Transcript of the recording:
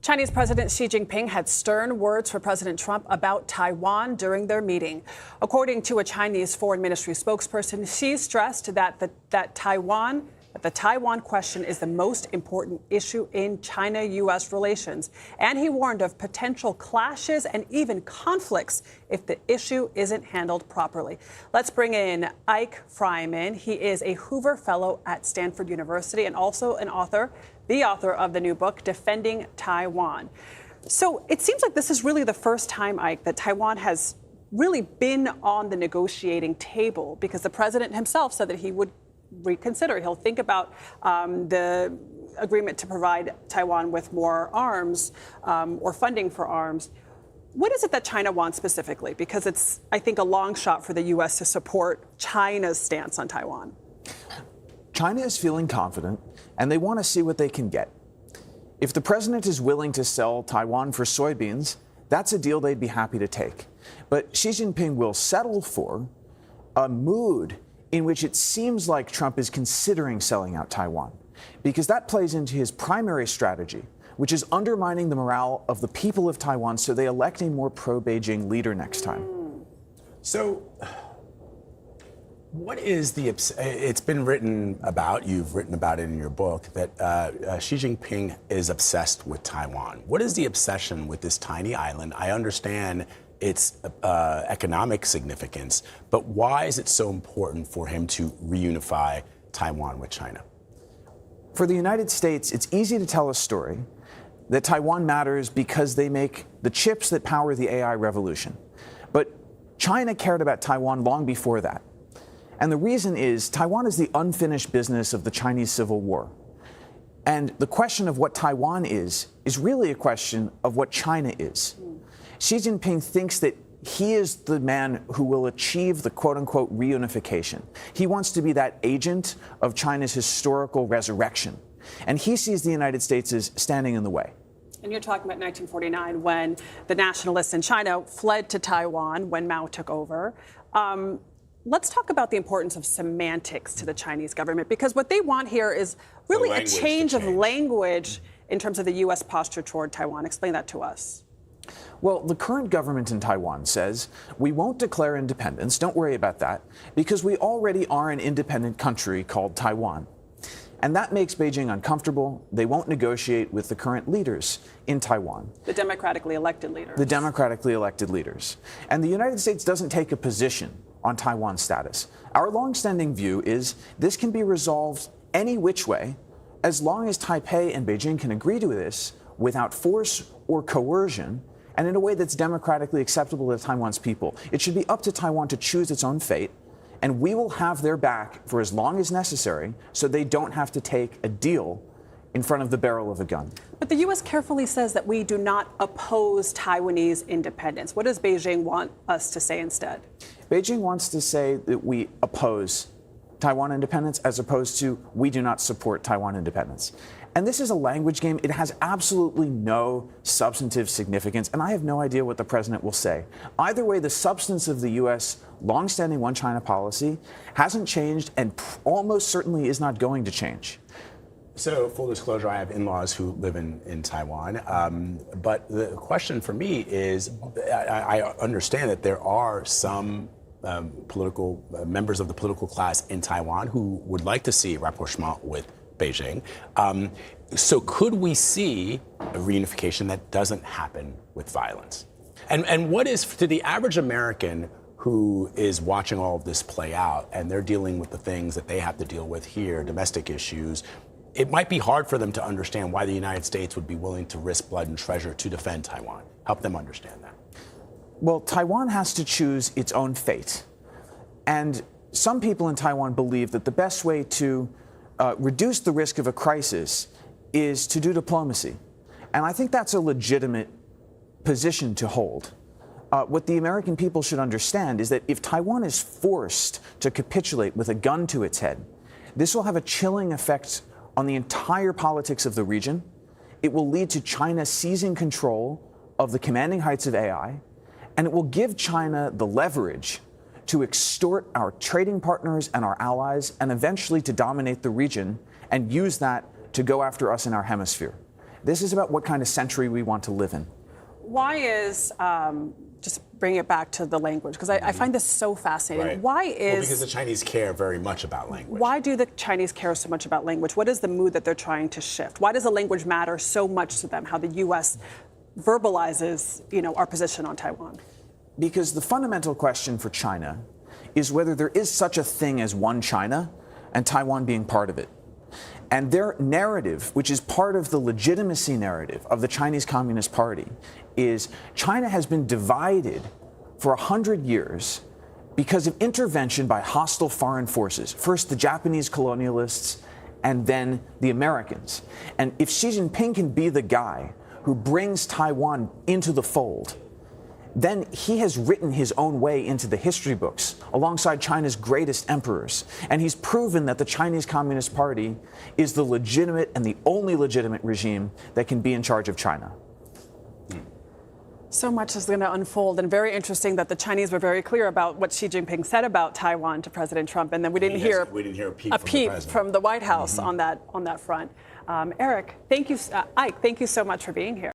Chinese President Xi Jinping had stern words for President Trump about Taiwan during their meeting. According to a Chinese Foreign Ministry spokesperson, Xi stressed that the Taiwan question is the most important issue in China-U.S. relations. And he warned of potential clashes and even conflicts if the issue isn't handled properly. Let's bring in Eyck Freymann. He is a Hoover Fellow at Stanford University and also the author of the new book, Defending Taiwan. So it seems like this is really the first time, Eyck, that Taiwan has really been on the negotiating table, because the president himself said that he would reconsider. He'll think about the agreement to provide Taiwan with more arms or funding for arms. What is it that China wants specifically? Because it's, I think, a long shot for the U.S. to support China's stance on Taiwan. China is feeling confident, and they want to see what they can get. If the president is willing to sell Taiwan for soybeans, that's a deal they'd be happy to take. But Xi Jinping will settle for a mood in which it seems like Trump is considering selling out Taiwan, because that plays into his primary strategy, which is undermining the morale of the people of Taiwan so they elect a more pro-Beijing leader next time. So what is it's been written about, you've written about it in your book, that Xi Jinping is obsessed with Taiwan. What is the obsession with this tiny island? I understand its economic significance, but why is it so important for him to reunify Taiwan with China? For the United States, it's easy to tell a story that Taiwan matters because they make the chips that power the AI revolution. But China cared about Taiwan long before that. And the reason is Taiwan is the unfinished business of the Chinese Civil War. And the question of what Taiwan is really a question of what China is. Xi Jinping thinks that he is the man who will achieve the quote-unquote reunification. He wants to be that agent of China's historical resurrection. And he sees the United States as standing in the way. And you're talking about 1949, when the nationalists in China fled to Taiwan when Mao took over. Let's talk about the importance of semantics to the Chinese government, because what they want here is really a change of language in terms of the U.S. posture toward Taiwan. Explain that to us. Well, the current government in Taiwan says, we won't declare independence, don't worry about that, because we already are an independent country called Taiwan. And that makes Beijing uncomfortable. They won't negotiate with the current leaders in Taiwan. The democratically elected leaders. The democratically elected leaders. And the United States doesn't take a position on Taiwan's status. Our longstanding view is this can be resolved any which way, as long as Taipei and Beijing can agree to this without force or coercion, and in a way that's democratically acceptable to Taiwan's people. It should be up to Taiwan to choose its own fate, and we will have their back for as long as necessary so they don't have to take a deal in front of the barrel of a gun. But the U.S. carefully says that we do not oppose Taiwanese independence. What does Beijing want us to say instead? Beijing wants to say that we oppose Taiwan independence as opposed to we do not support Taiwan independence. And this is a language game. It has absolutely no substantive significance, and I have no idea what the president will say. Either way, the substance of the U.S. longstanding one China policy hasn't changed and almost certainly is not going to change. So, full disclosure, I have in-laws who live in Taiwan. But the question for me is, I understand that there are some political members of the political class in Taiwan who would like to see rapprochement with Beijing. So could we see a reunification that doesn't happen with violence? And what is, to the average American who is watching all of this play out, and they're dealing with the things that they have to deal with here, domestic issues, it might be hard for them to understand why the United States would be willing to risk blood and treasure to defend Taiwan. Help them understand that. Well, Taiwan has to choose its own fate. And some people in Taiwan believe that the best way to reduce the risk of a crisis is to do diplomacy. And I think that's a legitimate position to hold. What the American people should understand is that if Taiwan is forced to capitulate with a gun to its head, this will have a chilling effect on the entire politics of the region. It will lead to China seizing control of the commanding heights of AI, and it will give China the leverage to extort our trading partners and our allies, and eventually to dominate the region and use that to go after us in our hemisphere. This is about what kind of century we want to live in. Why is, just bring it back to the language, because I find this so fascinating. Right. Why is... Well, because the Chinese care very much about language. Why do the Chinese care so much about language? What is the mood that they're trying to shift? Why does the language matter so much to them, how the U.S. verbalizes, our position on Taiwan? Because the fundamental question for China is whether there is such a thing as one China and Taiwan being part of it. And their narrative, which is part of the legitimacy narrative of the Chinese Communist Party, is China has been divided for 100 years because of intervention by hostile foreign forces. First, the Japanese colonialists, and then the Americans. And if Xi Jinping can be the guy who brings Taiwan into the fold, then he has written his own way into the history books alongside China's greatest emperors. And he's proven that the Chinese Communist Party is the legitimate and the only legitimate regime that can be in charge of China. So much is going to unfold, and very interesting that the Chinese were very clear about what Xi Jinping said about Taiwan to President Trump, and then we didn't hear a peep from the White House on that front. Eyck, thank you so much for being here.